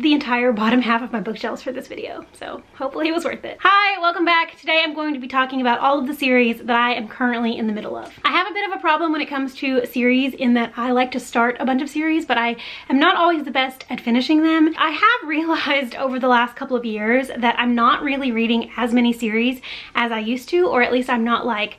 the entire bottom half of my bookshelves for this video, so hopefully it was worth it. Hi, welcome back. Today I'm going to be talking about all of the series that I am currently in the middle of. I have a bit of a problem when it comes to series in that I like to start a bunch of series, but I am not always the best at finishing them. I have realized over the last couple of years that I'm not really reading as many series as I used to, or at least I'm not like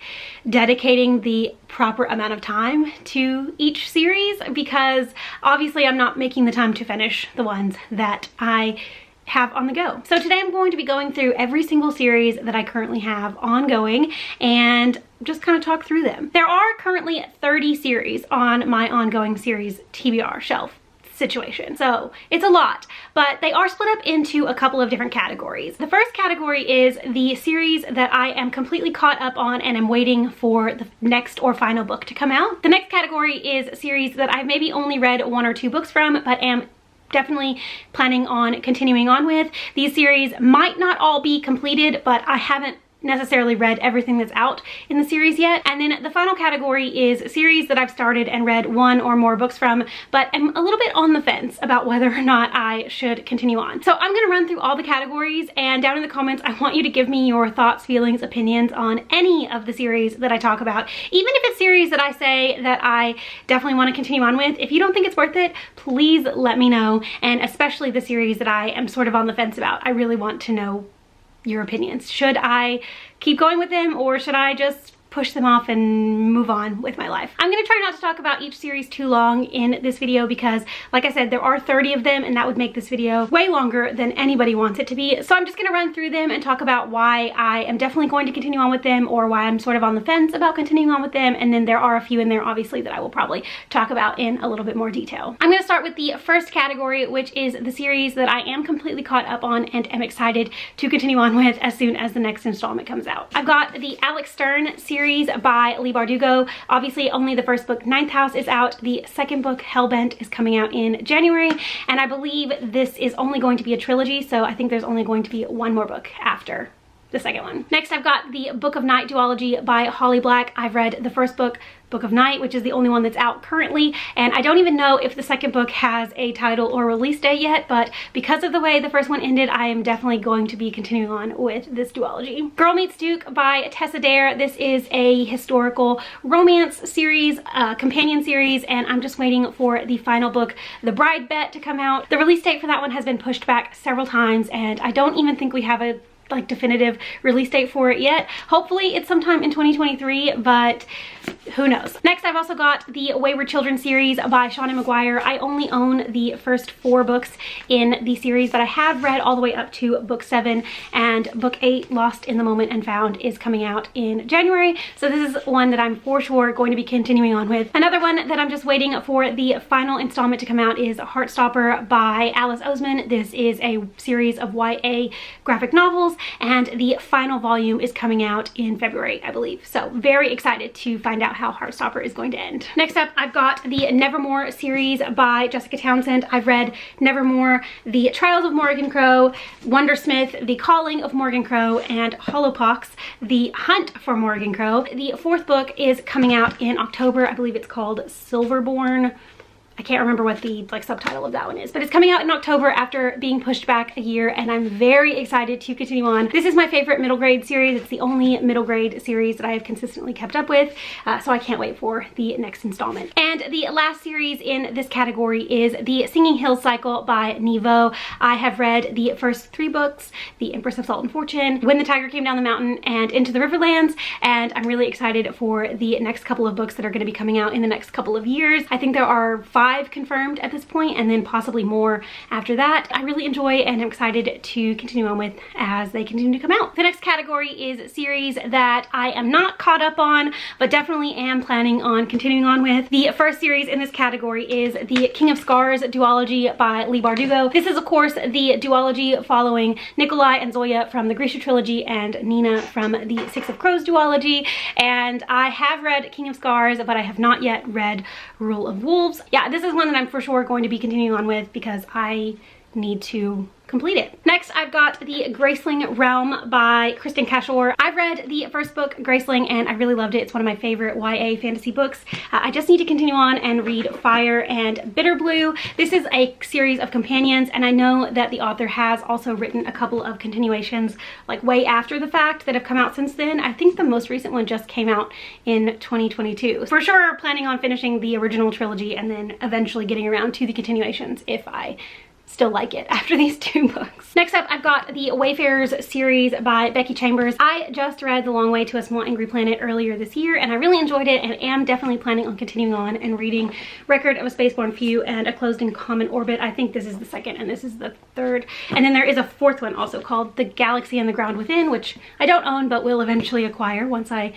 dedicating the proper amount of time to each series, because obviously I'm not making the time to finish the ones that I have on the go. So today I'm going to be going through every single series that I currently have ongoing and just kind of talk through them. There are currently 30 series on my ongoing series TBR shelf situation, so it's a lot, but they are split up into a couple of different categories. The first category is the series that I am completely caught up on and I'm waiting for the next or final book to come out. The next category is series that I've maybe only read 1 or 2 books from, but am definitely planning on continuing on with. These series might not all be completed, but I haven't necessarily read everything that's out in the series yet. And then the final category is series that I've started and read 1 or more books from, but I'm a little bit on the fence about whether or not I should continue on. So I'm gonna run through all the categories, and down in the comments I want you to give me your thoughts, feelings, opinions on any of the series that I talk about. Even if it's series that I say that I definitely want to continue on with, if you don't think it's worth it, please let me know. And especially the series that I am sort of on the fence about, I really want to know your opinions. Should I keep going with them, or should I just push them off and move on with my life? I'm gonna try not to talk about each series too long in this video because, like I said, there are 30 of them and that would make this video way longer than anybody wants it to be. So I'm just gonna run through them and talk about why I am definitely going to continue on with them, or why I'm sort of on the fence about continuing on with them. And then there are a few in there obviously that I will probably talk about in a little bit more detail. I'm gonna start with the first category, which is the series that I am completely caught up on and am excited to continue on with as soon as the next installment comes out. I've got the Alex Stern series by Leigh Bardugo. Obviously only the first book, Ninth House, is out. The second book, Hellbent, is coming out in January, and I believe this is only going to be a trilogy, so I think there's only going to be 1 more book after the second one. Next, I've got the Book of Night duology by Holly Black. I've read the first book, Book of Night, which is the only one that's out currently, and I don't even know if the second book has a title or release date yet, but because of the way the first one ended, I am definitely going to be continuing on with this duology. Girl Meets Duke by Tessa Dare. This is a historical romance series, companion series, and I'm just waiting for the final book, The Bride Bet, to come out. The release date for that one has been pushed back several times, and I don't even think we have a definitive release date for it yet. Hopefully it's sometime in 2023, but who knows. Next, I've also got the Wayward Children series by Shawnee McGuire. I only own the first 4 books in the series, but I have read all the way up to book 7, and book 8, Lost in the Moment and Found, is coming out in January. So this is one that I'm for sure going to be continuing on with. Another one that I'm just waiting for the final installment to come out is Heartstopper by Alice Oseman. This is a series of YA graphic novels, and the final volume is coming out in February, I believe. So very excited to find out how Heartstopper is going to end. Next up, I've got the Nevermore series by Jessica Townsend. I've read Nevermore, The Trials of Morgan Crow, Wondersmith, The Calling of Morgan Crow, and Hollowpox, The Hunt for Morgan Crow. The 4th book is coming out in October. I believe it's called Silverborn. I can't remember what the subtitle of that one is, but it's coming out in October after being pushed back a year, and I'm very excited to continue on. This is my favorite middle grade series. It's the only middle grade series that I have consistently kept up with, so I can't wait for the next installment. And the last series in this category is the Singing Hills cycle by Nevo. I have read the first 3 books, The Empress of Salt and Fortune, When the Tiger Came Down the Mountain, and Into the Riverlands, and I'm really excited for the next couple of books that are going to be coming out in the next couple of years. I think there are 5 confirmed at this point, and then possibly more after that. I really enjoy and I'm excited to continue on with as they continue to come out. The next category is series that I am not caught up on, but definitely am planning on continuing on with. The first series in this category is the King of Scars duology by Leigh Bardugo. This is of course the duology following Nikolai and Zoya from the Grisha trilogy and Nina from the Six of Crows duology, and I have read King of Scars, but I have not yet read Rule of Wolves. Yeah, this is one that I'm for sure going to be continuing on with because I need to complete it. Next, I've got the Graceling Realm by Kristen Cashore. I've read the first book, Graceling, and I really loved it. It's one of my favorite YA fantasy books. I just need to continue on and read Fire and Bitter Blue. This is a series of companions, and I know that the author has also written a couple of continuations like way after the fact that have come out since then. I think the most recent one just came out in 2022. For sure, planning on finishing the original trilogy and then eventually getting around to the continuations if I still like it after these 2 books. Next up, I've got the Wayfarers series by Becky Chambers. I just read The Long Way to a Small Angry Planet earlier this year, and I really enjoyed it and am definitely planning on continuing on and reading Record of a Spaceborne Few and A Closed and Common Orbit. I think this is the second and this is the third. And then there is a 4th one also called The Galaxy and the Ground Within, which I don't own but will eventually acquire once I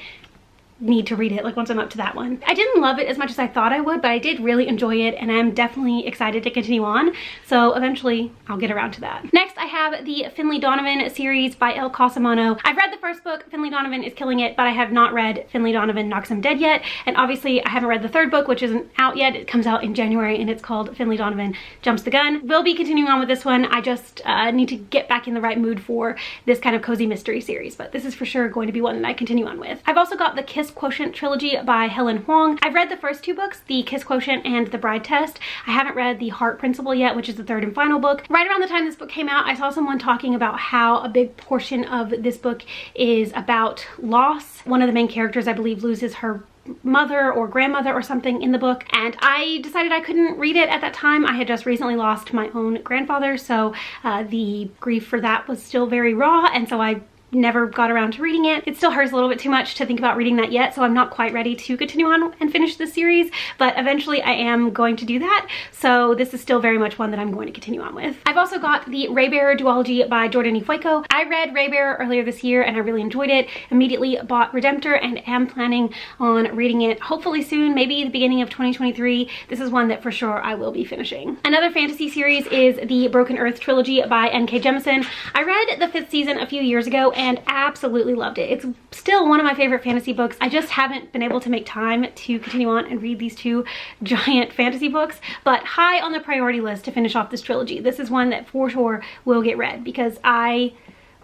need to read it, like once I'm up to that one. I didn't love it as much as I thought I would, but I did really enjoy it, and I'm definitely excited to continue on, so eventually I'll get around to that. Next, I have the Finley Donovan series by El Cosimano. I've read the first book, Finley Donovan is Killing It, but I have not read Finley Donovan Knocks Him Dead yet, and obviously I haven't read the 3rd book, which isn't out yet. It comes out in January, and it's called Finley Donovan Jumps the Gun. We'll be continuing on with this one. I just need to get back in the right mood for this kind of cozy mystery series, but this is for sure going to be one that I continue on with. I've also got the Kiss Quotient trilogy by Helen Huang. I've read the first 2 books, The Kiss Quotient and The Bride Test. I haven't read The Heart Principle yet, which is the 3rd and final book. Right around the time this book came out, I saw someone talking about how a big portion of this book is about loss. One of the main characters, I believe, loses her mother or grandmother or something in the book, and I decided I couldn't read it at that time. I had just recently lost my own grandfather, so the grief for that was still very raw, and so I never got around to reading it. It still hurts a little bit too much to think about reading that yet, so I'm not quite ready to continue on and finish this series, but eventually I am going to do that, so this is still very much one that I'm going to continue on with. I've also got the Raybearer duology by Jordan E. Fueko. I read Raybearer earlier this year and I really enjoyed it. Immediately bought Redemptor and am planning on reading it hopefully soon, maybe the beginning of 2023. This is one that for sure I will be finishing. Another fantasy series is the Broken Earth trilogy by N.K. Jemisin. I read the 5th season a few years ago and absolutely loved it. It's still one of my favorite fantasy books. I just haven't been able to make time to continue on and read these 2 giant fantasy books, but high on the priority list to finish off this trilogy. This is one that for sure will get read because I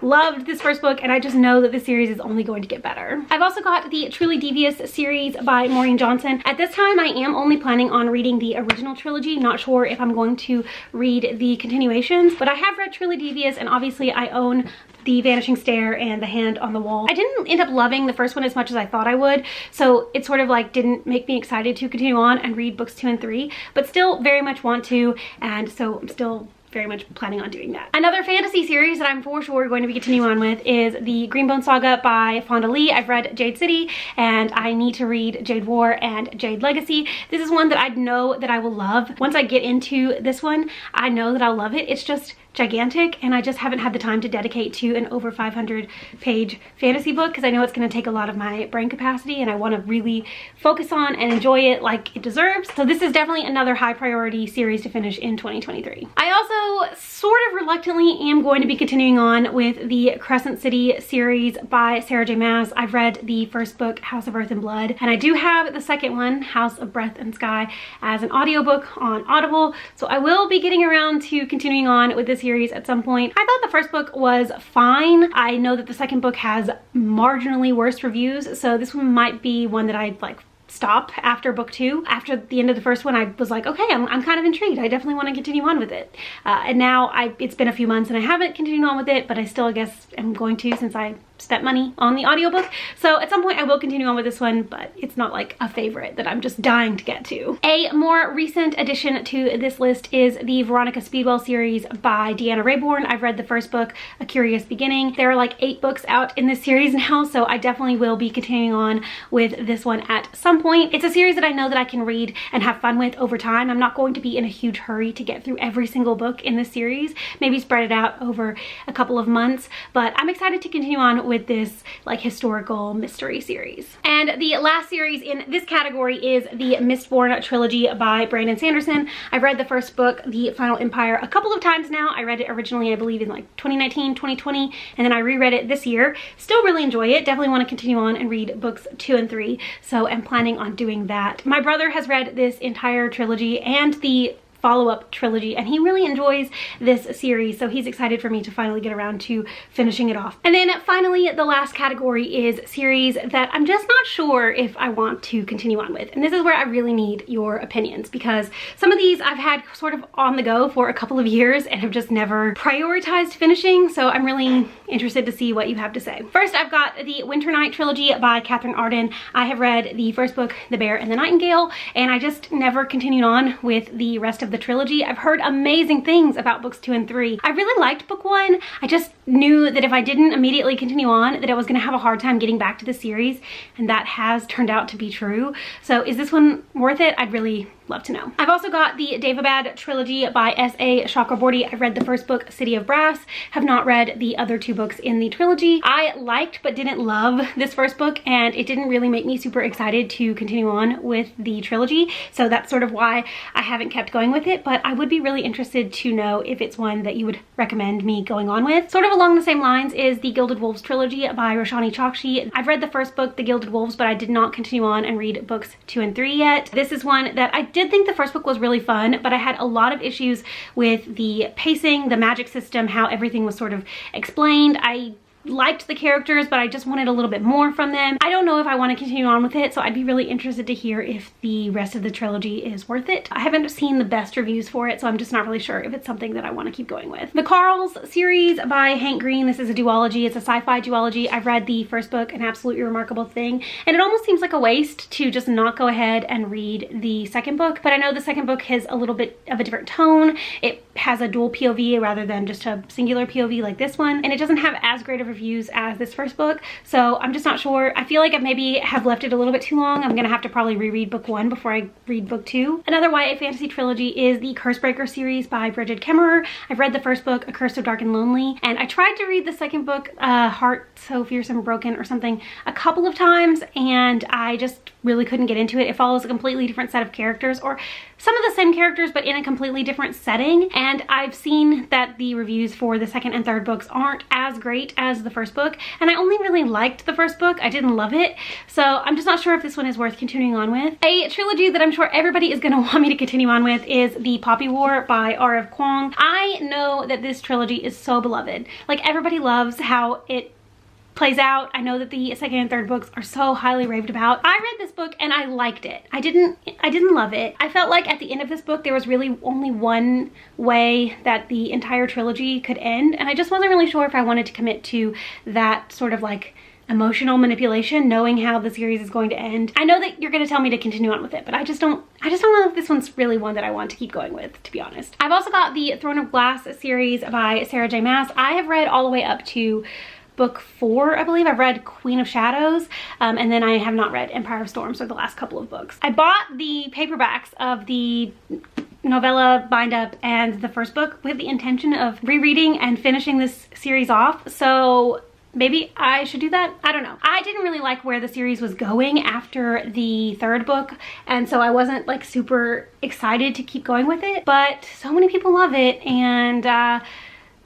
loved this first book and I just know that this series is only going to get better. I've also got the Truly Devious series by Maureen Johnson. At this time, I am only planning on reading the original trilogy. Not sure if I'm going to read the continuations, but I have read Truly Devious, and obviously I own The Vanishing Stare and The Hand on the Wall. I didn't end up loving the first one as much as I thought I would, so it sort of like didn't make me excited to continue on and read books 2 and 3, but still very much want to, and so I'm still very much planning on doing that. Another fantasy series that I'm for sure going to be continuing on with is the Greenbone Saga by Fonda Lee. I've read Jade City and I need to read Jade War and Jade Legacy. This is one that I know that I will love. Once I get into this one, I know that I'll love it. It's just gigantic and I just haven't had the time to dedicate to an over 500 page fantasy book because I know it's going to take a lot of my brain capacity and I want to really focus on and enjoy it like it deserves. So this is definitely another high priority series to finish in 2023. I also sort of reluctantly am going to be continuing on with the Crescent City series by Sarah J. Maas. I've read the first book, House of Earth and Blood, and I do have the second one, House of Breath and Sky, as an audiobook on Audible, so I will be getting around to continuing on with this series at some point. I thought the first book was fine. I know that the second book has marginally worse reviews, so this one might be one that I'd like stop after book 2. After the end of the first one, I was like, okay, I'm kind of intrigued. I definitely want to continue on with it. And now it's been a few months and I haven't continued on with it, but I still, I guess, am going to since I spent money on the audiobook. So at some point I will continue on with this one, but it's not like a favorite that I'm just dying to get to. A more recent addition to this list is the Veronica Speedwell series by Deanna Raybourn. I've read the first book, A Curious Beginning. There are like 8 books out in this series now, so I definitely will be continuing on with this one at some point. It's a series that I know that I can read and have fun with over time. I'm not going to be in a huge hurry to get through every single book in this series. Maybe spread it out over a couple of months, but I'm excited to continue on with this like historical mystery series. And the last series in this category is the Mistborn trilogy by Brandon Sanderson. I've read the first book, The Final Empire, a couple of times now. I read it originally, I believe, in like 2019, 2020, and then I reread it this year. Still really enjoy it. Definitely want to continue on and read books 2 and 3, so I'm planning on doing that. My brother has read this entire trilogy and the follow-up trilogy, and he really enjoys this series, so he's excited for me to finally get around to finishing it off. And then finally, the last category is series that I'm just not sure if I want to continue on with. And this is where I really need your opinions, because some of these I've had sort of on the go for a couple of years and have just never prioritized finishing, so I'm really interested to see what you have to say. First, I've got the Winter Night trilogy by Catherine Arden. I have read the first book, The Bear and the Nightingale, and I just never continued on with the rest of the trilogy. I've heard amazing things about books 2 and 3. I really liked book 1. I just knew that if I didn't immediately continue on, that I was going to have a hard time getting back to the series, and that has turned out to be true. So is this one worth it? I'd really love to know. I've also got the Daevabad trilogy by S.A. Chakraborty. I've read the first book, City of Brass, have not read the other 2 books in the trilogy. I liked but didn't love this first book, and it didn't really make me super excited to continue on with the trilogy, so that's sort of why I haven't kept going with it, but I would be really interested to know if it's one that you would recommend me going on with. Sort of along the same lines is the Gilded Wolves trilogy by Roshani Chokshi. I've read the first book, The Gilded Wolves, but I did not continue on and read books 2 and 3 yet. This is one that I did think the first book was really fun, but I had a lot of issues with the pacing, the magic system, how everything was sort of explained. I liked the characters, but I just wanted a little bit more from them. I don't know if I want to continue on with it, so I'd be really interested to hear if the rest of the trilogy is worth it. I haven't seen the best reviews for it, so I'm just not really sure if it's something that I want to keep going with. The Carls series by Hank Green. This is a duology. It's a sci-fi duology. I've read the first book, An Absolutely Remarkable Thing, and it almost seems like a waste to just not go ahead and read the second book, but I know the second book has a little bit of a different tone. It has a dual POV rather than just a singular POV like this one, and it doesn't have as great of reviews as this first book, so I'm just not sure. I feel like I maybe have left it a little bit too long. I'm gonna have to probably reread book 1 before I read book 2. Another YA fantasy trilogy is the Cursebreaker series by Bridget Kemmerer. I've read the first book, A Curse So Dark and Lonely, and I tried to read the second book, Heart So Fierce and Broken or something, a couple of times, and I just really couldn't get into it. It follows a completely different set of characters, or some of the same characters but in a completely different setting, and I've seen that the reviews for the second and third books aren't as great as the first book, and I only really liked the first book. I didn't love it, so I'm just not sure if this one is worth continuing on with. A trilogy that I'm sure everybody is going to want me to continue on with is The Poppy War by R.F. Kuang. I know that this trilogy is so beloved. Like, everybody loves how it plays out. I know that the second and third books are so highly raved about. I read this book and I liked it. I didn't love it. I felt like at the end of this book there was really only one way that the entire trilogy could end, and I just wasn't really sure if I wanted to commit to that sort of like emotional manipulation, knowing how the series is going to end. I know that you're going to tell me to continue on with it, but I just don't know if this one's really one that I want to keep going with, to be honest. I've also got the Throne of Glass series by Sarah J. Maas. I have read all the way up to book 4, I believe. I've read Queen of Shadows, and then I have not read Empire of Storms, or the last couple of books. I bought the paperbacks of the novella bind up and the first book with the intention of rereading and finishing this series off, so maybe I should do that. I don't know. I didn't really like where the series was going after the third book, and so I wasn't like super excited to keep going with it, but so many people love it, and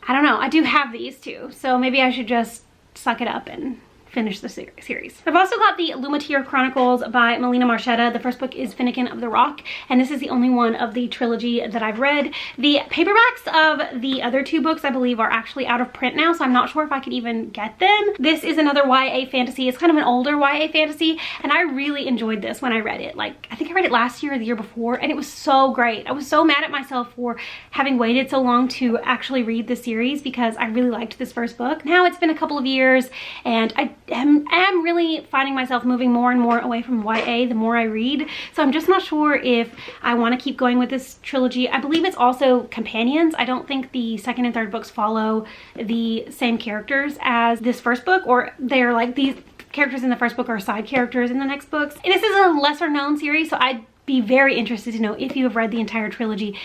I don't know. I do have these too, so maybe I should just suck it up and finish the series. I've also got the Lumatier Chronicles by Melina Marchetta. The first book is Finnegan of the Rock, and this is the only one of the trilogy that I've read. The paperbacks of the other 2 books, I believe, are actually out of print now, so I'm not sure if I could even get them. This is another YA fantasy. It's kind of an older YA fantasy, and I really enjoyed this when I read it. Like, I think I read it last year or the year before, and it was so great. I was so mad at myself for having waited so long to actually read the series, because I really liked this first book. Now it's been a couple of years, and I am really finding myself moving more and more away from YA the more I read, so I'm just not sure if I want to keep going with this trilogy. I believe it's also companions. I don't think the second and third books follow the same characters as this first book, or they're like these characters in the first book are side characters in the next books. This is a lesser known series, so I'd be very interested to know if you have read the entire trilogy.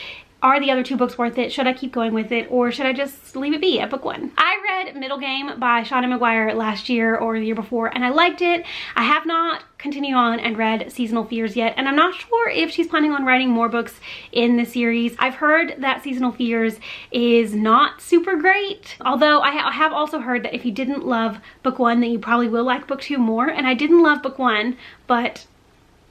Are the other 2 books worth it? Should I keep going with it, or should I just leave it be at book 1? I read Middle Game by Shauna McGuire last year or the year before, and I liked it. I have not continued on and read Seasonal Fears yet, and I'm not sure if she's planning on writing more books in the series. I've heard that Seasonal Fears is not super great, although I have also heard that if you didn't love book 1, then you probably will like book 2 more, and I didn't love book 1, but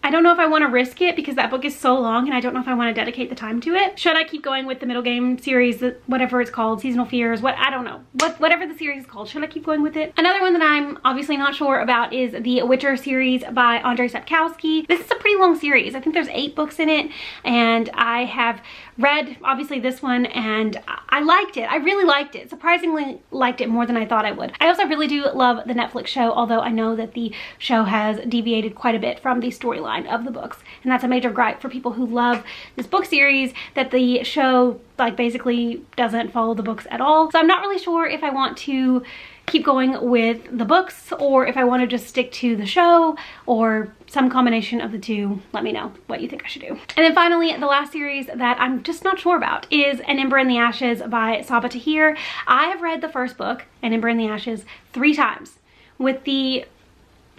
I don't know if I want to risk it because that book is so long and I don't know if I want to dedicate the time to it. Should I keep going with the middle game series, whatever it's called, Seasonal Fears, I don't know. Whatever the series is called, should I keep going with it? Another one that I'm obviously not sure about is the Witcher series by Andrzej Sapkowski. This is a pretty long series. I think there's 8 books in it, and I have read obviously this one and I liked it. I really liked it. Surprisingly liked it more than I thought I would. I also really do love the Netflix show, although I know that the show has deviated quite a bit from the storyline of the books, and that's a major gripe for people who love this book series, that the show like basically doesn't follow the books at all. So I'm not really sure if I want to keep going with the books or if I want to just stick to the show or some combination of the two. Let me know what you think I should do. And then finally, the last series that I'm just not sure about is An Ember in the Ashes by Sabaa Tahir. I have read the first book, An Ember in the Ashes, 3 times with the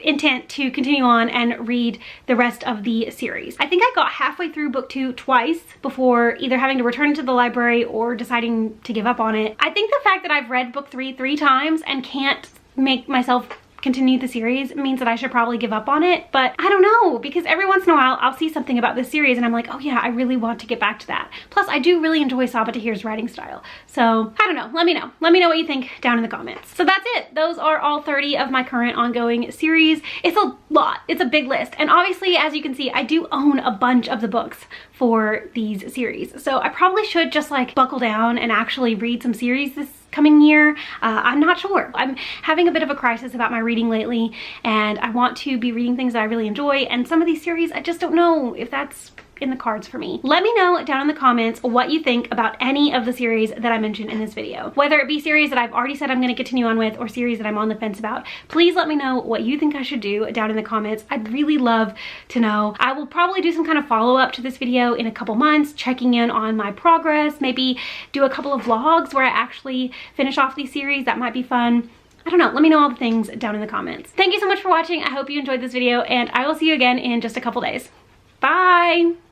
intent to continue on and read the rest of the series. I think I got halfway through book 2 twice before either having to return it to the library or deciding to give up on it. I think the fact that I've read book 3 3 times and can't make myself continue the series means that I should probably give up on it, but I don't know, because every once in a while I'll see something about this series and I'm like, oh yeah, I really want to get back to that. Plus I do really enjoy Sabaa Tahir's writing style, so I don't know. Let me know what you think down in the comments. So that's it. Those are all 30 of my current ongoing series. It's a lot. It's a big list, and obviously, as you can see, I do own a bunch of the books for these series, so I probably should just like buckle down and actually read some series this coming year. I'm not sure. I'm having a bit of a crisis about my reading lately, and I want to be reading things that I really enjoy, and some of these series I just don't know if that's in the cards for me. Let me know down in the comments what you think about any of the series that I mentioned in this video. Whether it be series that I've already said I'm going to continue on with or series that I'm on the fence about, please let me know what you think I should do down in the comments. I'd really love to know. I will probably do some kind of follow-up to this video in a couple months, checking in on my progress, maybe do a couple of vlogs where I actually finish off these series. That might be fun. I don't know. Let me know all the things down in the comments. Thank you so much for watching. I hope you enjoyed this video, and I will see you again in just a couple days. Bye!